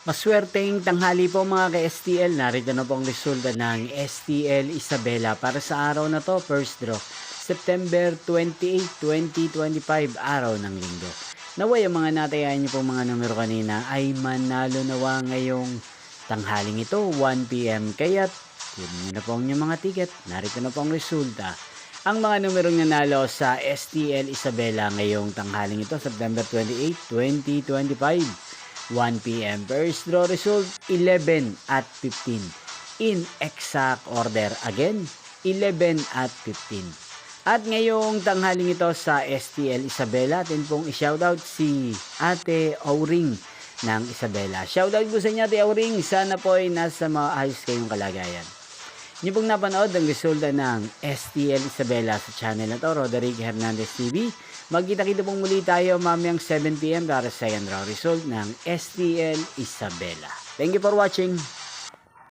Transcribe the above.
Maswerteng tanghali po mga ka-STL. Narito na po ang resulta ng STL Isabela para sa araw na to, first draw. September 28, 2025, araw ng linggo. Naway ang mga natayan niyo pong mga numero kanina ay manalo nawa ngayong tanghaling ito, 1pm. Kaya't kunin niyo na po ang inyong mga ticket. Narito na po ang resulta. Ang mga numerong nanalo sa STL Isabela ngayong tanghaling ito, September 28, 2025. 1pm. First draw result, 11 at 15. In exact order. Again, 11 at 15. At ngayong tanghaling ito sa STL Isabela, atin pong i-shoutout si Ate Auring ng Isabela. Shoutout po sa inyo, Ate Auring. Sana po ay nasa maayos kayong kalagayan. Niyo pong napanood ang resulta ng STL Isabela sa channel na to, Roderick Hernandez TV. Magkita-kita pong muli tayo mamayang 7pm para sa second round result ng STL Isabela. Thank you for watching.